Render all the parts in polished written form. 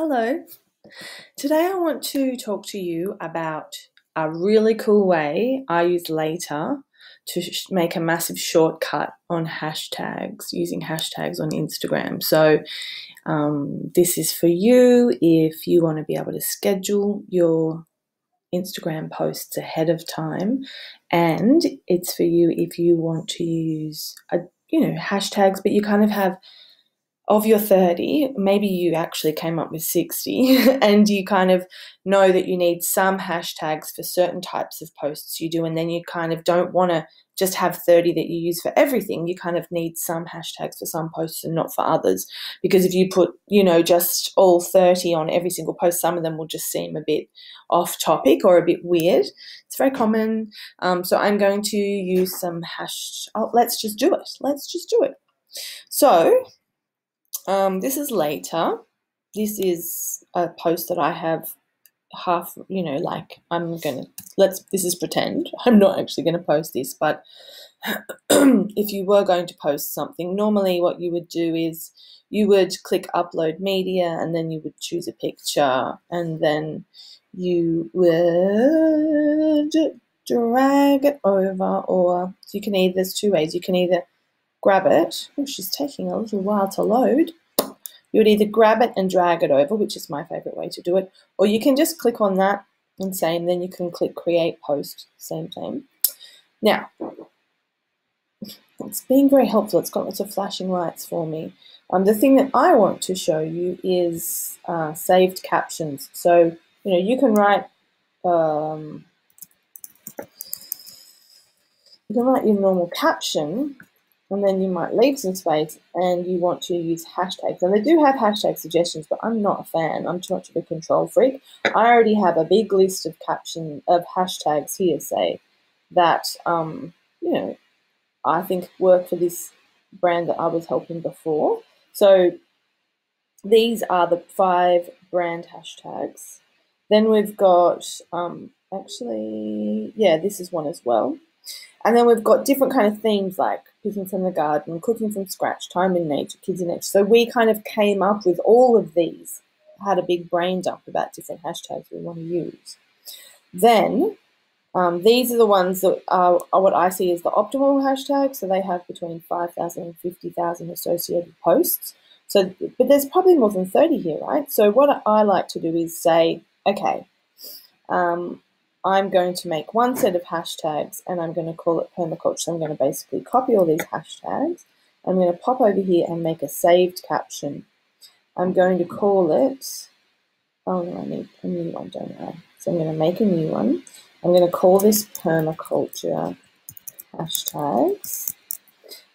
Hello. Today I want to talk to you about a really cool way I use later to make a massive shortcut on hashtags, using hashtags on Instagram. So this is for you if you want to be able to schedule your Instagram posts ahead of time, and it's for you if you want to use hashtags, but you kind of have of your 30, maybe you actually came up with 60 and you kind of know that you need some hashtags for certain types of posts you do, and then you kind of don't want to just have 30 that you use for everything. You kind of need some hashtags for some posts and not for others, because if you put, just all 30 on every single post, some of them will just seem a bit off topic or a bit weird. It's very common. So I'm going to use some let's just do it. So this is later. This is a post that I have this is pretend. I'm not actually going to post this, but if you were going to post something, normally what you would do is you would click upload media and then you would choose a picture and then you would drag it over, or you can either, there's two ways. You can either grab it. Oh, she's taking a little while to load. You would either grab it and drag it over, which is my favorite way to do it, or you can just click on that and then you can click create post, same thing. Now, it's been very helpful. It's got lots of flashing lights for me. The thing that I want to show you is saved captions. So, you can write your normal caption, and then you might leave some space and you want to use hashtags. And they do have hashtag suggestions, but I'm not a fan. I'm too much of a control freak. I already have a big list of hashtags here, say, that, I think work for this brand that I was helping before. So these are the 5 brand hashtags. Then we've got, this is one as well. And then we've got different kind of themes like picking from the garden, cooking from scratch, time in nature, kids in nature. So we kind of came up with all of these, had a big brain dump about different hashtags we want to use. Then these are the ones that are what I see as the optimal hashtags. So they have between 5,000 and 50,000 associated posts. So, but there's probably more than 30 here, right? So what I like to do is say, okay, I'm going to make one set of hashtags and I'm going to call it permaculture. So I'm going to basically copy all these hashtags. I'm going to pop over here and make a saved caption. I'm going to call it, oh no, I need a new one, don't I? So I'm going to make a new one. I'm going to call this permaculture hashtags.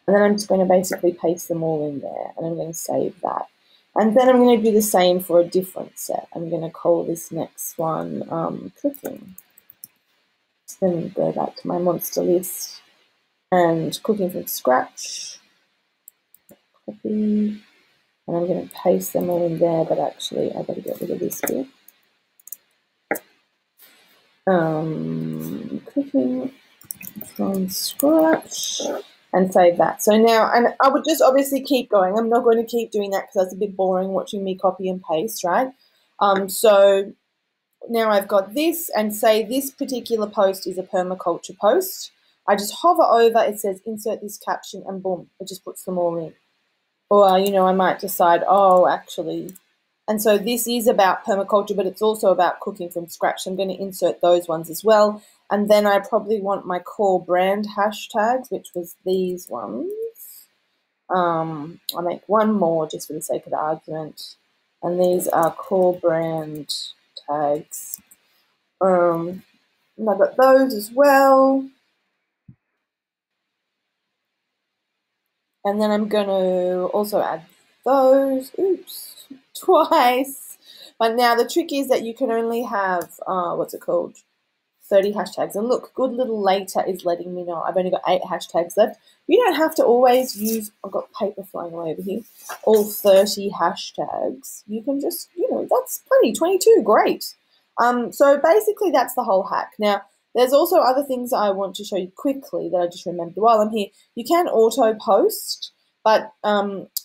And then I'm just going to basically paste them all in there and I'm going to save that. And then I'm going to do the same for a different set. I'm going to call this next one cooking. Then go back to my monster list and cooking from scratch. Copy. And I'm going to paste them all in there, but actually I've got to get rid of this bit. Cooking from scratch and save that. So now, and I would just obviously keep going. I'm not going to keep doing that because that's a bit boring watching me copy and paste, right? So now I've got this, and say this particular post is a permaculture post. I just hover over, it says insert this caption, and boom, it just puts them all in. Or, I might decide, oh, actually, and so this is about permaculture, but it's also about cooking from scratch. So I'm going to insert those ones as well. And then I probably want my core brand hashtags, which was these ones. I'll make one more just for the sake of the argument. And these are core brand tags. And I've got those as well. And then I'm going to also add those, twice. But now the trick is that you can only have, 30 hashtags. And look, good little later is letting me know I've only got 8 hashtags left. You don't have to always use, I've got paper flying away over here, all 30 hashtags. You can just, that's plenty, 22, great. So basically that's the whole hack. Now, there's also other things I want to show you quickly that I just remembered while I'm here. You can auto post. But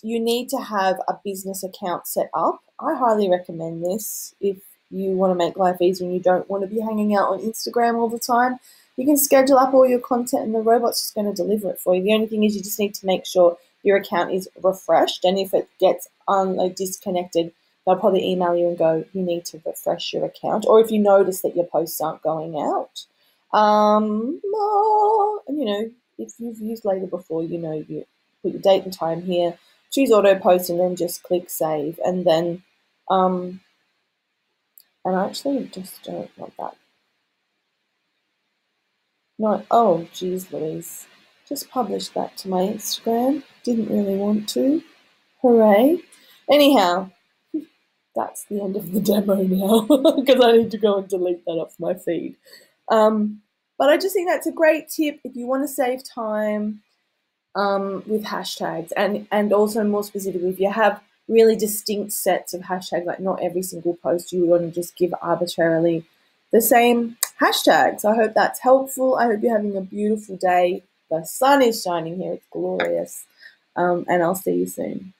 you need to have a business account set up. I highly recommend this if you want to make life easier and you don't want to be hanging out on Instagram all the time. You can schedule up all your content and the robot's just going to deliver it for you. The only thing is you just need to make sure your account is refreshed, and if it gets disconnected, they'll probably email you and go, you need to refresh your account. Or if you notice that your posts aren't going out. And if you've used Later before, you put your date and time here, choose auto post, and then just click save. And then, and I actually just don't want that. No, oh, geez, Louise. Just published that to my Instagram. Didn't really want to. Hooray. Anyhow, that's the end of the demo now because I need to go and delete that off my feed. But I just think that's a great tip if you want to save time with hashtags, and also more specifically, if you have really distinct sets of hashtags, like not every single post you want to just give arbitrarily the same hashtags. I hope that's helpful. I hope you're having a beautiful day. The sun is shining here. It's glorious. And I'll see you soon.